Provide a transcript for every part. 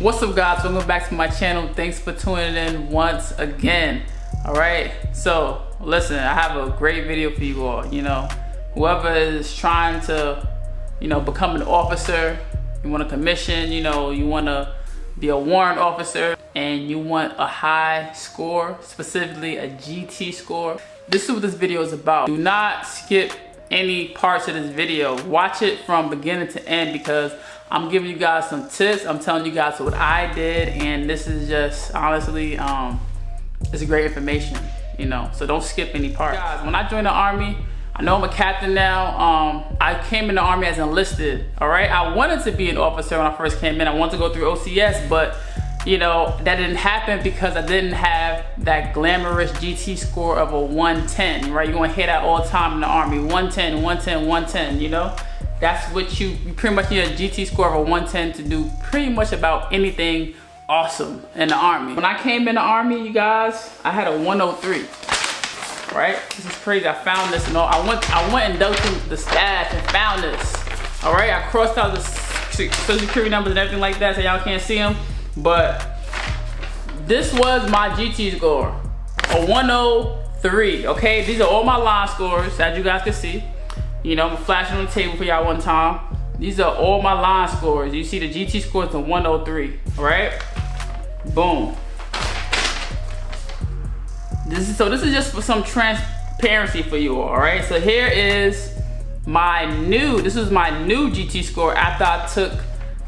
What's up, guys? Welcome back to my channel. Thanks for tuning in once again. All right, so listen, I have a great video for you all. Whoever is trying to become an officer, you want a commission, you want to be a warrant officer, and you want a high score, specifically a GT score, this is what this video is about. Do not skip any parts of this video. Watch it from beginning to end, because I'm giving you guys some tips. I'm telling you guys what I did, and this is just honestly it's great information, so don't skip any part. Guys, when I joined the Army, I know I'm a captain now. I came in the Army as enlisted. All right, I wanted to be an officer when I first came in. I wanted to go through OCS, but that didn't happen because I didn't have that glamorous GT score of a 110, right? You're gonna hear that all the time in the Army, 110, 110, 110, That's what you pretty much need a GT score of a 110 to do pretty much about anything awesome in the Army. When I came in the Army, you guys, I had a 103, right? This is crazy. I found this and all. I went and dug through the stash and found this, all right? I crossed out the social security numbers and everything like that so y'all can't see them. But this was my GT score, a 103, okay? These are all my line scores, as you guys can see. I'm flashing on the table for y'all one time. These are all my line scores. You see the GT score is a 103, all right? Boom. This is just for some transparency for you all right? So here is this is my new GT score after I took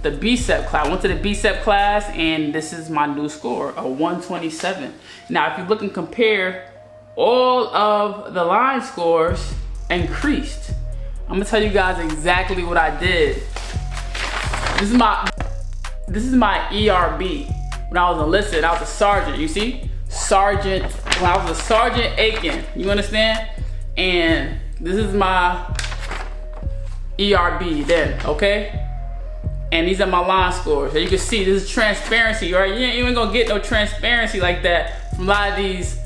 the BSEP class. I went to the BSEP class, and this is my new score, a 127. Now, if you look and compare, all of the line scores increased. I'm gonna tell you guys exactly what I did. This is my ERB. When I was enlisted, I was a sergeant. You see, sergeant. When I was a Sergeant Aiken, you understand? And this is my ERB then, okay? And these are my line scores. So you can see this is transparency, right? You ain't gonna get no transparency like that from a lot of these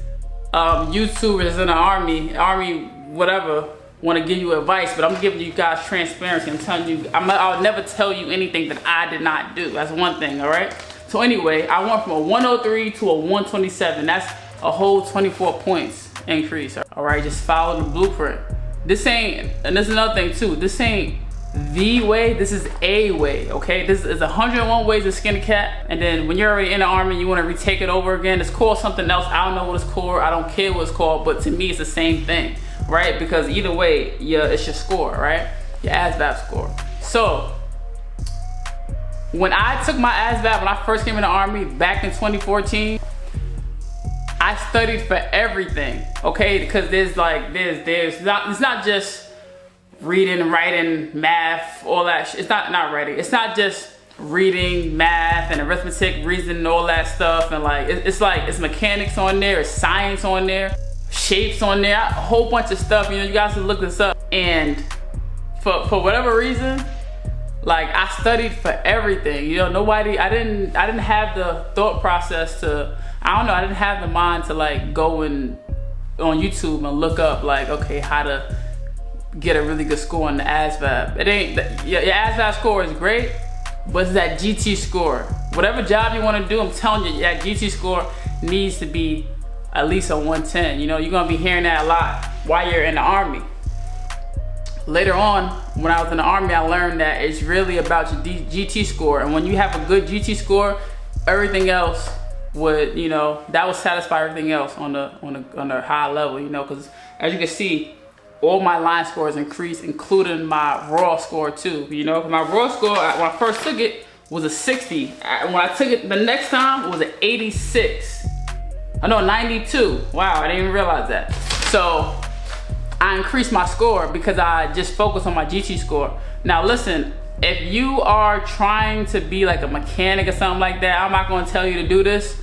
YouTubers in the Army, whatever, want to give you advice, but I'm giving you guys transparency. I'm telling you, I'll never tell you anything that I did not do. That's one thing, all right? So anyway, I went from a 103 to a 127. That's a whole 24 points increase. All right, just follow the blueprint. This ain't, and this is another thing too, this ain't the way, this is a way, okay? This is 101 ways to skin a cat, and then when you're already in the Army, you want to retake it over again. It's called something else. I don't know what it's called. I don't care what it's called, but to me, it's the same thing, right? Because either way, it's your score, right? Your ASVAB score. So when I took my ASVAB, when I first came in the Army back in 2014, I studied for everything, okay? Because it's not just reading, writing, math, all that shit. It's not writing. It's not just reading, math, and arithmetic, reasoning, and all that stuff. And it's mechanics on there, it's science on there, shapes on there, a whole bunch of stuff. You guys can look this up. And for whatever reason, I studied for everything. I didn't have the thought process to, I didn't have the mind to go on YouTube and look up okay, how to get a really good score on the ASVAB. It ain't, your ASVAB score is great, but it's that GT score. Whatever job you want to do, I'm telling you, that GT score needs to be at least a 110. You're gonna be hearing that a lot while you're in the Army. Later on, when I was in the Army, I learned that it's really about your GT score, and when you have a good GT score, everything else would, that would satisfy everything else on the high level, because as you can see, all my line scores increased, including my raw score too. My raw score when I first took it was a 60. When I took it the next time, it was an 86. I know, 92. Wow, I didn't even realize that. So I increased my score because I just focused on my GT score. Now listen, if you are trying to be like a mechanic or something like that, I'm not gonna tell you to do this.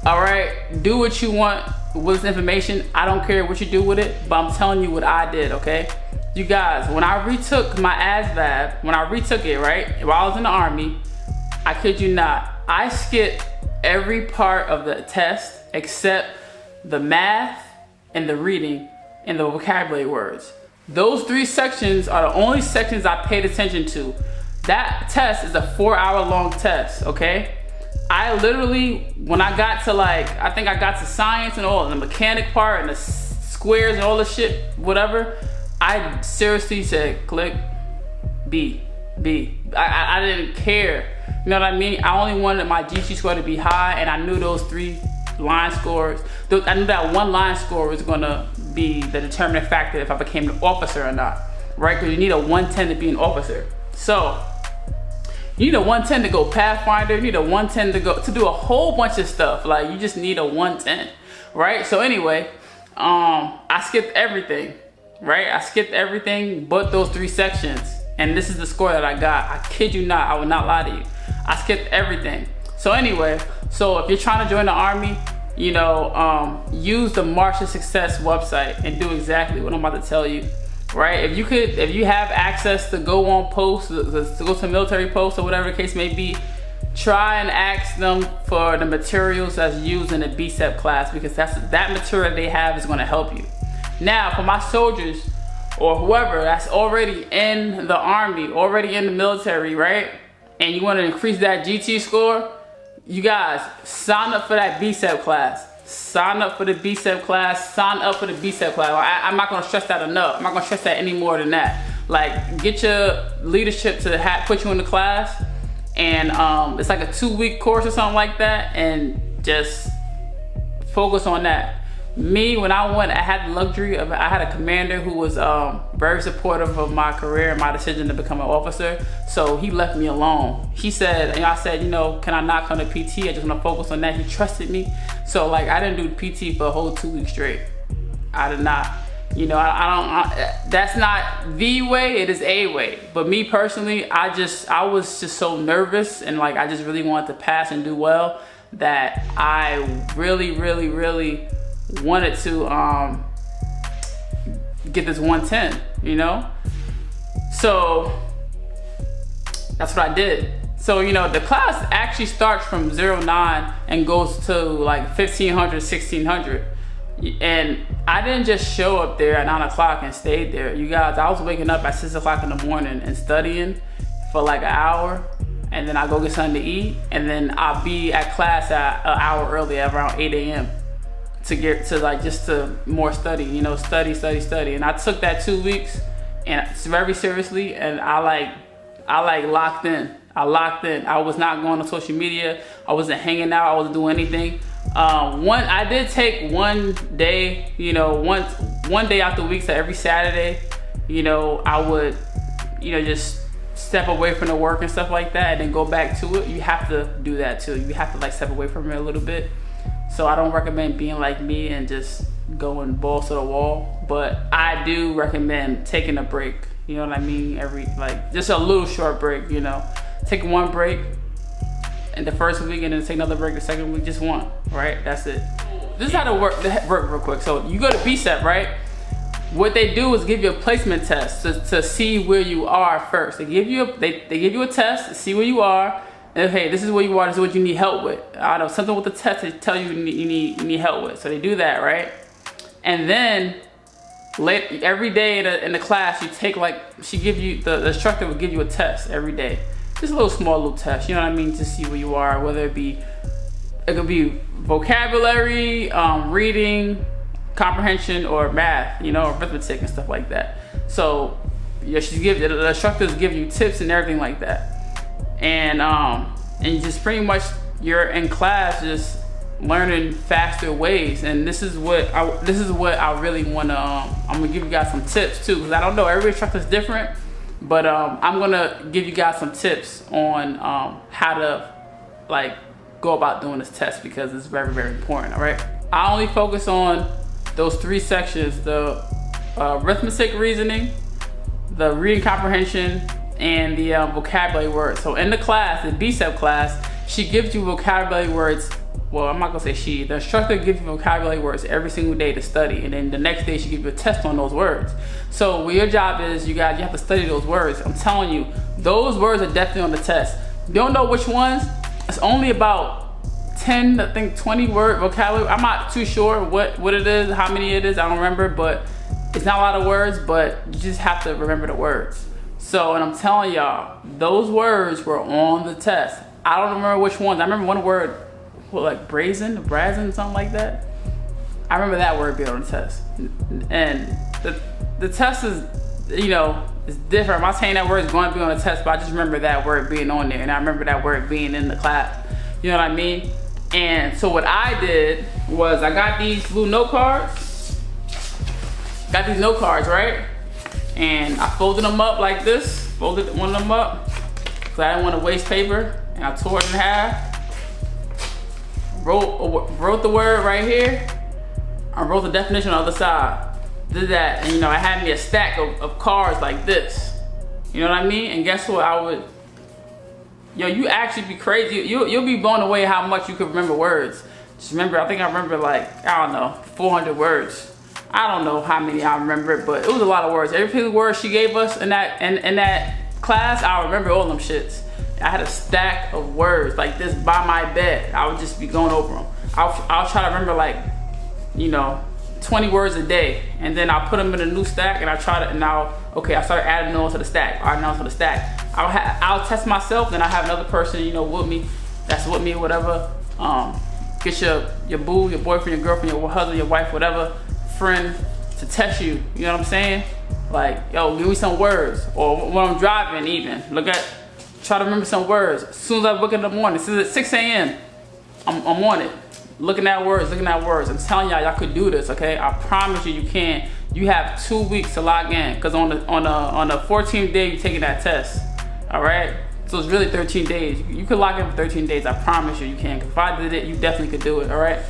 All right, do what you want with this information. I don't care what you do with it, but I'm telling you what I did, okay? You guys, when I retook my ASVAB, right, while I was in the Army, I kid you not, I skipped every part of the test except the math and the reading and the vocabulary words. Those three sections are the only sections I paid attention to. That test is a 4-hour long test, okay? I literally, when I got to like, I think I got to science and all, and the mechanic part and the squares and all the shit, whatever, I seriously said, click, B. I didn't care, you know what I mean? I only wanted my GT score to be high, and I knew those 3 line scores, I knew that 1 line score was gonna be the determining factor if I became an officer or not, right? Because you need a 110 to be an officer. So, you need a 110 to go Pathfinder, you need a 110 to do a whole bunch of stuff. Like, you just need a 110, right? So anyway, I skipped everything, right? I skipped everything but those 3 sections. And this is the score that I got. I kid you not, I will not lie to you. I skipped everything. So anyway, so if you're trying to join the Army, you know, use the March to Success website and do exactly what I'm about to tell you, right? If you have access to go on posts, to go to military posts or whatever the case may be, try and ask them for the materials that's used in the BSEP class, because that material they have is gonna help you. Now, for my soldiers, or whoever that's already in the Army, already in the military, right? And you want to increase that GT score, you guys sign up for that BSEP class. Sign up for the BSEP class. Sign up for the BSEP class. I'm not going to stress that enough. I'm not going to stress that any more than that. Like, get your leadership to put you in the class, and it's like a 2-week course or something like that, and just focus on that. Me, when I went, I had the luxury of, I had a commander who was very supportive of my career and my decision to become an officer. So he left me alone. He said, and I said, you know, can I not come to PT? I just want to focus on that. He trusted me. So like, I didn't do PT for a whole 2 weeks straight. I did not. You know, that's not the way, it is a way. But me personally, I was just so nervous, and like, I just really wanted to pass and do well, that I really wanted to get this 110, you know? So that's what I did. So, you know, the class actually starts from 09 and goes to like 1500, 1600. And I didn't just show up there at 9 o'clock and stayed there. You guys, I was waking up at 6 o'clock in the morning and studying for like an hour, and then I go get something to eat, and then I'll be at class at an hour early, at around 8 a.m. to get to like, just to more study, you know, study. And I took that 2 weeks and very seriously, and I locked in. I was not going on social media. I wasn't hanging out. I wasn't doing anything. I did take one day, you know, one day out the week, so every Saturday, you know, I would, you know, just step away from the work and stuff like that, and then go back to it. You have to do that too. You have to like step away from it a little bit. So I don't recommend being like me and just going balls to the wall, but I do recommend taking a break. You know what I mean? Just a little short break, you know. Take one break in the first week, and then take another break the second week, just one, right? That's it. This is how to work real quick. So you go to BSEP, right? What they do is give you a placement test to see where you are first. They give you a test to see where you are. And, hey, this is where you are, this is what you need help with. I don't know, something with the test they tell you you need help with. So they do that, right? And then every day in the class, you take like, the instructor will give you a test every day. Just a small little test, you know what I mean? To see where you are, whether it could be vocabulary, reading, comprehension, or math, you know, arithmetic and stuff like that. So yeah, the instructors give you tips and everything like that. And just pretty much you're in class just learning faster ways. And this is what I really want to I'm gonna give you guys some tips too, because I don't know, every instructor is different, but I'm gonna give you guys some tips on how to like go about doing this test, because it's very important. All right, I only focus on those 3 sections: the arithmetic, reasoning, the reading comprehension, and the vocabulary words. So in the class, the BSEP class, she gives you vocabulary words. Well, I'm not gonna say she. The instructor gives you vocabulary words every single day to study, and then the next day she gives you a test on those words. So what your job is, you have to study those words. I'm telling you, those words are definitely on the test. You don't know which ones? It's only about 10, I think 20 word vocabulary. I'm not too sure what it is, how many it is, I don't remember, but it's not a lot of words, but you just have to remember the words. So, and I'm telling y'all, those words were on the test. I don't remember which ones. I remember one word, what, like brazen, something like that. I remember that word being on the test. And the test is, you know, it's different. I'm not saying that word is going to be on the test, but I just remember that word being on there, and I remember that word being in the class. You know what I mean? And so what I did was I got these blue note cards. Got these note cards, right? And I folded them up like this. Folded one of them up because I didn't want to waste paper. And I tore it in half. Wrote the word right here. I wrote the definition on the other side. Did that, and you know, I had me a stack of cards like this. You know what I mean? And guess what? Yo, you actually be crazy. You'll be blown away how much you could remember words. Just remember, I think I remember like, I don't know, 400 words. I don't know how many I remember, but it was a lot of words. Every single word she gave us in that class, I remember all them shits. I had a stack of words like this by my bed. I would just be going over them. I'll try to remember like, you know, 20 words a day, and then I'll put them in a new stack, and I started adding those to the stack. I'll test myself, then I have another person, you know, with me, that's with me or whatever. Get your boo, your boyfriend, your girlfriend, your husband, your wife, whatever, friend to test you. You know what I'm saying? Like, yo, give me some words. Or when I'm driving, even try to remember some words. As soon as I wake up in the morning, as soon as it's 6 a.m., I'm on it. Looking at words. I'm telling y'all could do this, okay? I promise you can. You have 2 weeks to log in, because on the 14th day, you're taking that test, all right? So it's really 13 days. You could log in for 13 days. I promise you can. Because if I did it, you definitely could do it, all right?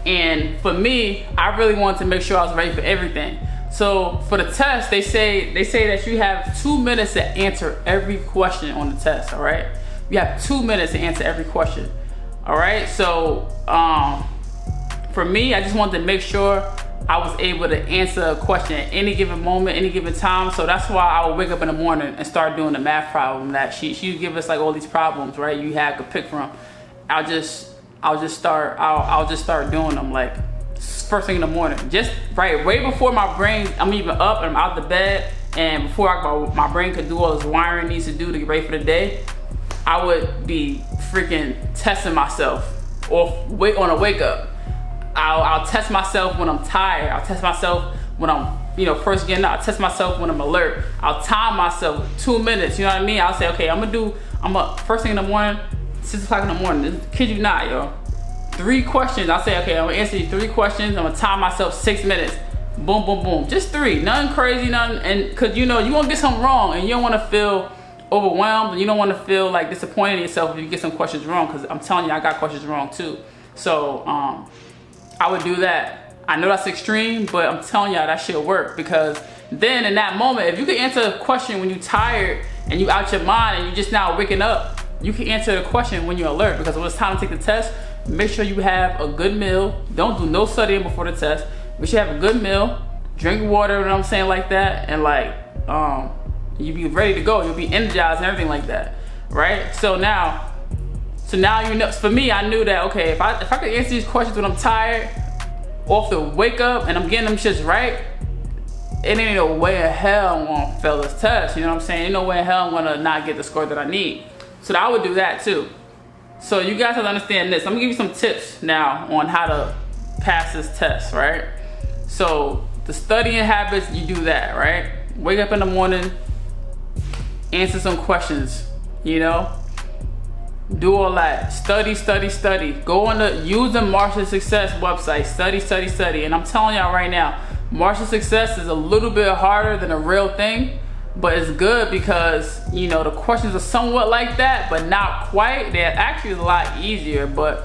And for me, I really wanted to make sure I was ready for everything. So for the test, they say that you have 2 minutes to answer every question on the test, all right? You have 2 minutes to answer every question. All right, so for me, I just wanted to make sure I was able to answer a question at any given moment, any given time. So that's why I would wake up in the morning and start doing the math problem that she would give us, like all these problems, right? You have to pick from. I'll just start doing them like first thing in the morning, just right way before my brain. I'm even up and I'm out the bed, and before my brain could do all this wiring it needs to do to get ready for the day. I would be freaking testing myself or on a wake up. I'll test myself when I'm tired. I'll test myself when I'm, you know, first getting up. I'll test myself when I'm alert. I'll time myself 2 minutes. You know what I mean? I'll say, okay, I'm up first thing in the morning, 6 o'clock in the morning. Kid you not, yo. 3 questions. I'll say, okay, I'm gonna answer you 3 questions. I'm gonna time myself 6 minutes. Boom, boom, boom. Just 3. Nothing crazy, nothing. And cause you know, you're gonna get something wrong, and you don't wanna feel overwhelmed, and you don't want to feel like disappointed in yourself if you get some questions wrong, because I'm telling you, I got questions wrong too. So I would do that. I know that's extreme, but I'm telling y'all that shit work, because then in that moment, if you can answer a question when you're tired and you out your mind and you just now waking up, you can answer the question when you're alert, because when it's time to take the test, make sure you have a good meal. Don't do no studying before the test. Make sure you have a good meal, drink water, you know what I'm saying, like that, and like you be ready to go. You'll be energized and everything like that, right? So now you know. For me, I knew that okay, if I could answer these questions when I'm tired, off the wake up, and I'm getting them shits right, it ain't no way in hell I'm gonna fail this test. You know what I'm saying? Ain't no way in hell I'm gonna not get the score that I need. So I would do that too. So you guys have to understand this. I'm gonna give you some tips now on how to pass this test, right? So the studying habits, you do that, right? Wake up in the morning. Answer some questions, you know, do all that, study. Go on use the Marshall Success website, study. And I'm telling y'all right now, Marshall Success is a little bit harder than a real thing, but it's good because, you know, the questions are somewhat like that, but not quite. They're actually a lot easier, but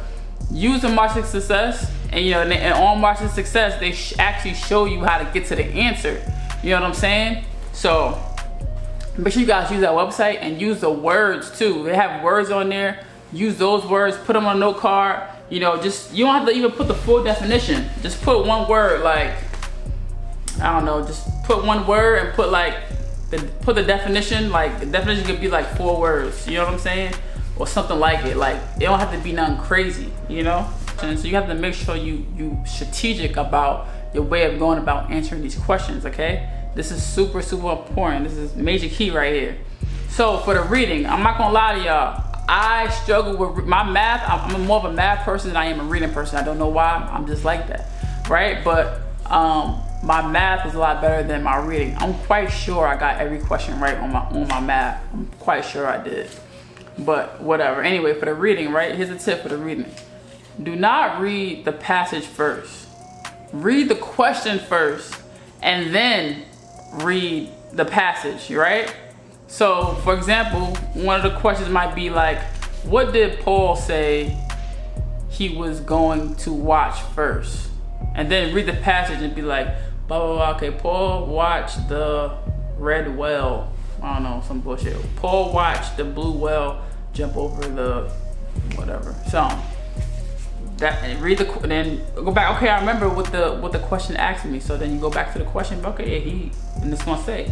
use the Marshall Success, and you know, and on Marshall Success, they actually show you how to get to the answer. You know what I'm saying? So make sure you guys use that website and use the words too. They have words on there. Use those words, put them on a note card. You know, you don't have to even put the full definition. Just put one word, like, I don't know, just put one word and put put the definition. Like, the definition could be like 4 words, you know what I'm saying? Or something like it. Like, it don't have to be nothing crazy, you know? And so you have to make sure you strategic about your way of going about answering these questions, okay? This is super, super important. This is major key right here. So for the reading, I'm not gonna lie to y'all. I struggle with my math. I'm more of a math person than I am a reading person. I don't know why, I'm just like that, right? But my math is a lot better than my reading. I'm quite sure I got every question right on my math. I'm quite sure I did, but whatever. Anyway, for the reading, right? Here's a tip for the reading. Do not read the passage first. Read the question first and then read the passage, right? So for example, one of the questions might be like, what did Paul say he was going to watch first? And then read the passage and be like, blah, blah, blah. Okay, Paul watched the red whale. I don't know, some bullshit. Paul watched the blue whale jump over the whatever. So that, and read the, then go back. Okay, I remember what the question asked me. So then you go back to the question. Okay, yeah, and it's gonna say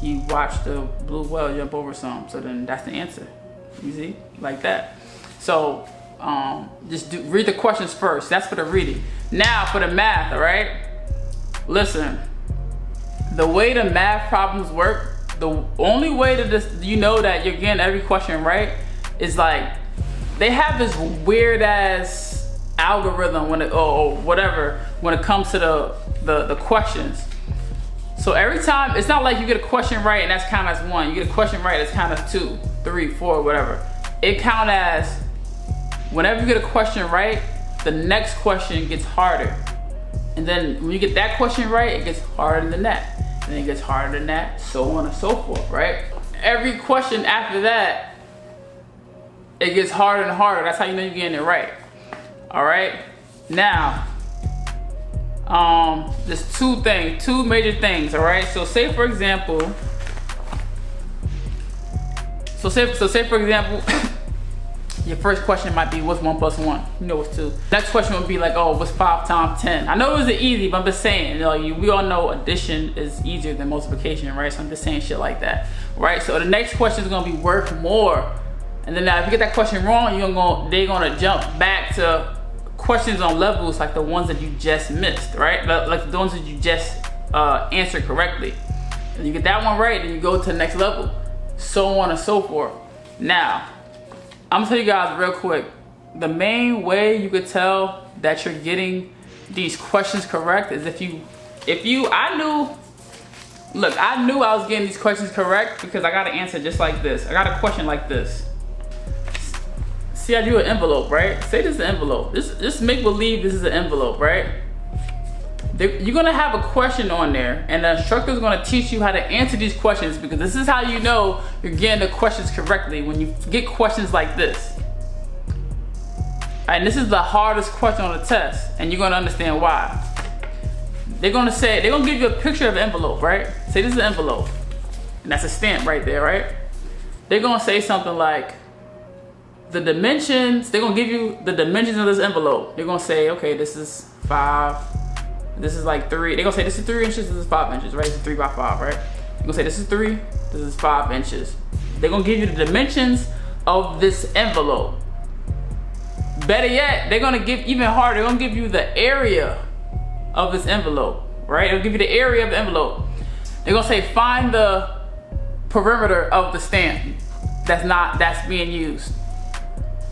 he watched the blue whale jump over some. So then that's the answer. You see, like that. So just read the questions first. That's for the reading. Now for the math, all right? Listen, the way the math problems work, the only way that you know that you're getting every question right is like, they have this weird ass algorithm when it, or whatever, when it comes to the questions. So every time, it's not like you get a question right and that's counted as 1. You get a question right, it's counted as 2, 3, 4, whatever. It counts as, whenever you get a question right, the next question gets harder. And then when you get that question right, it gets harder than that. And then it gets harder than that, so on and so forth, right? Every question after that, it gets harder and harder. That's how you know you're getting it right. All right? Now, there's two major things, all right? So say for example, your first question might be, what's 1 plus 1? You know what's 2. Next question would be like, oh, what's 5 times 10? I know it was easy, but I'm just saying, you know, we all know addition is easier than multiplication, right? So I'm just saying shit like that, right? So the next question is gonna be worth more. And then now if you get that question wrong, they're gonna jump back to questions on levels like the ones that you just missed, right? Like the ones that you just answered correctly. And you get that one right, then you go to the next level, so on and so forth. Now, I'm gonna tell you guys real quick, the main way you could tell that you're getting these questions correct is I knew I was getting these questions correct because I got an answer just like this. I got a question like this. See, I drew an envelope, right? Say this is an envelope. Just make believe this is an envelope, right? You're gonna have a question on there and the instructor is gonna teach you how to answer these questions, because this is how you know you're getting the questions correctly, when you get questions like this. And this is the hardest question on the test, and you're gonna understand why. They're gonna give you a picture of an envelope, right? Say this is an envelope, and that's a stamp right there, right? They're gonna say something like, the dimensions, they're gonna give you the dimensions of this envelope. They're gonna say, okay, this is 5, this is like 3. They're gonna say this is 3 inches, this is 5 inches, right? This is 3 by 5, right? They're gonna say this is 3, this is 5 inches. They're gonna give you the dimensions of this envelope. Better yet, they're gonna give even harder, they're gonna give you the area of this envelope, right? They'll give you the area of the envelope. They're gonna say find the perimeter of the stamp that's being used.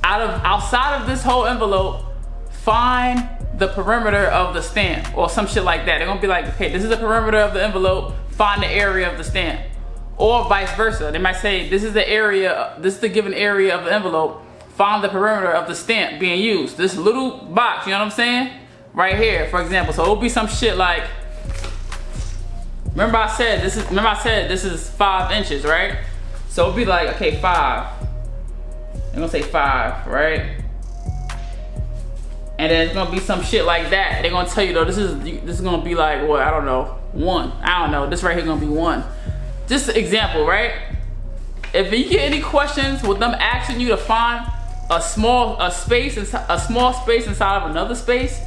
Outside of this whole envelope, find the perimeter of the stamp, or some shit like that. They're gonna be like, okay, this is the perimeter of the envelope, find the area of the stamp. Or vice versa. They might say, this is the given area of the envelope, find the perimeter of the stamp being used. This little box, you know what I'm saying? Right here, for example. So it'll be some shit like, remember I said this is 5 inches, right? So it'll be like, okay, 5. They're gonna say 5, right? And then it's gonna be some shit like that. They're gonna tell you though, this is gonna be like, what, I don't know, 1. I don't know, this right here gonna be 1. Just an example, right? If you get any questions with them asking you to find a small space inside of another space,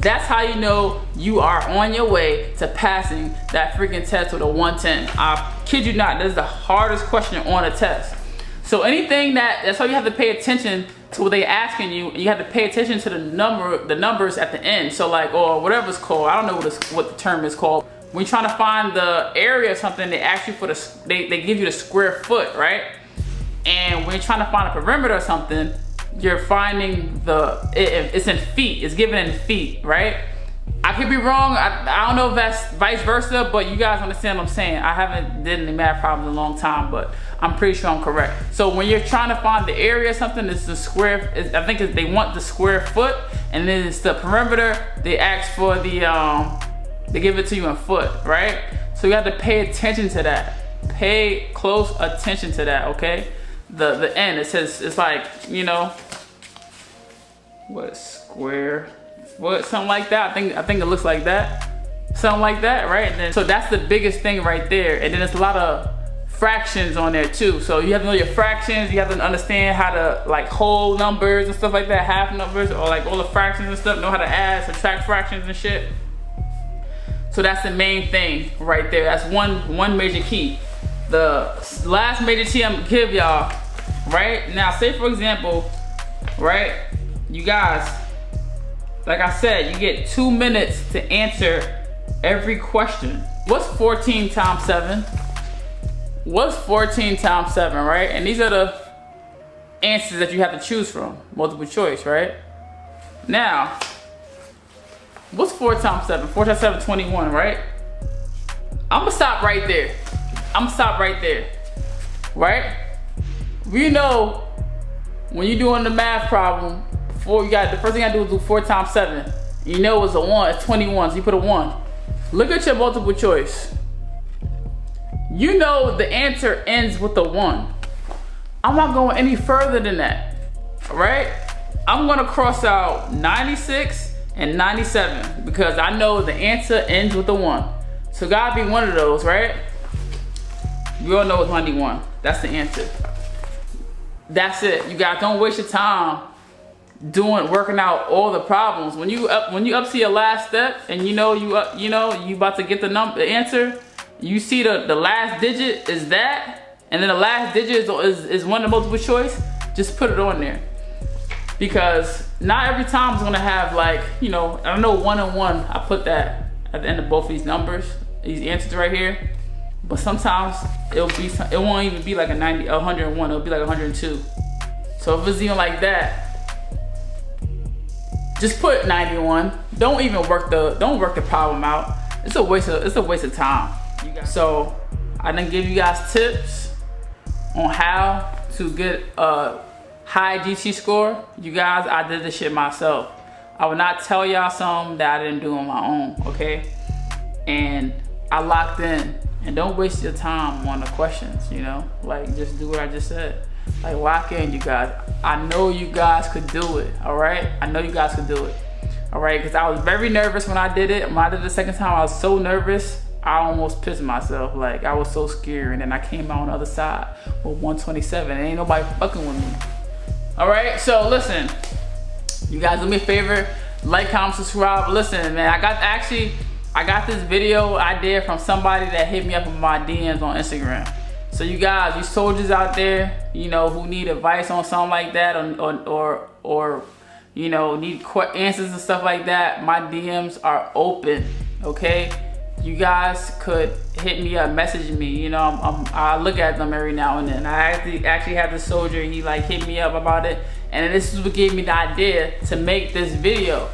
that's how you know you are on your way to passing that freaking test with a 110. I kid you not, this is the hardest question on a test. So anything that's why you have to pay attention to what they're asking you, and you have to pay attention to the numbers at the end. So like, or whatever it's called, I don't know what the term is called, when you're trying to find the area of something, they ask you for they give you the square foot, right? And when you're trying to find a perimeter or something, you're finding it's in feet. It's given in feet, right? I could be wrong. I don't know if that's vice versa, but you guys understand what I'm saying. I haven't did any math problems in a long time, but I'm pretty sure I'm correct. So when you're trying to find the area of something, it's the square. I think they want the square foot, and then it's the perimeter. They ask for the they give it to you in foot, right? So you have to pay attention to that. Pay close attention to that, okay? The end, it says, it's like, you know, what, square, what, something like that. I think it looks like that, something like that, right? And then, so that's the biggest thing right there. And then there's a lot of fractions on there too. So you have to know your fractions. You have to understand how to, like, whole numbers and stuff like that, half numbers, or like all the fractions and stuff. Know how to add, subtract fractions and shit. So that's the main thing right there. That's one major key. The last major key I'm gonna give y'all, right? Now, say for example, right, you guys, like I said, you get 2 minutes to answer every question. What's 14 times 7? What's 14 times 7, right? And these are the answers that you have to choose from, multiple choice, right? Now, what's 4 times 7? 4 times 7, 21, right? I'm gonna stop right there. Right? We know when you're doing the math problem, the first thing I do is do 4 times 7. You know it's a 1, it's 21, so you put a 1. Look at your multiple choice. You know the answer ends with a 1. I'm not going any further than that, right? I'm gonna cross out 96 and 97 because I know the answer ends with a 1. So gotta be one of those, right? We all know it's 91. That's the answer. That's it. You guys don't waste your time working out all the problems. When you up to your last step and you about to get the answer, you see the last digit is that, and then the last digit is one of the multiple choice. Just put it on there, because not every time it's gonna have, like, I know 1 and 1. I put that at the end of both of these numbers, these answers right here. But sometimes it won't even be like a 101. It'll be like 102. So if it's even like that, just put 91. Don't work the problem out. It's a waste of time. So I done give you guys tips on how to get a high GT score. You guys, I did this shit myself. I would not tell y'all something that I didn't do on my own, okay? And I locked in. And don't waste your time on the questions, like, just do what I just said. Like, lock in, you guys. I know you guys could do it, all right? I know you guys could do it, all right? Because I was very nervous when I did it. When I did it the second time, I was so nervous, I almost pissed myself. Like, I was so scared. And then I came out on the other side with 127. And ain't nobody fucking with me. All right, so listen. You guys do me a favor. Like, comment, subscribe. Listen, man, I got this video idea from somebody that hit me up in my DMs on Instagram. So you guys, you soldiers out there, who need advice on something like that, or need answers and stuff like that, my DMs are open, okay? You guys could hit me up, message me. I look at them every now and then. I actually have this soldier, he like hit me up about it, and this is what gave me the idea to make this video.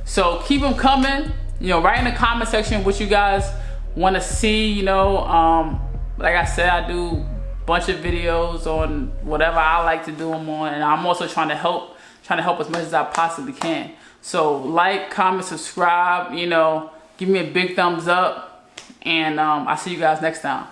So keep them coming. Write in the comment section what you guys want to see. Like I said, I do a bunch of videos on whatever I like to do them on, and I'm also trying to help as much as I possibly can. So like, comment, subscribe, give me a big thumbs up, and I'll see you guys next time.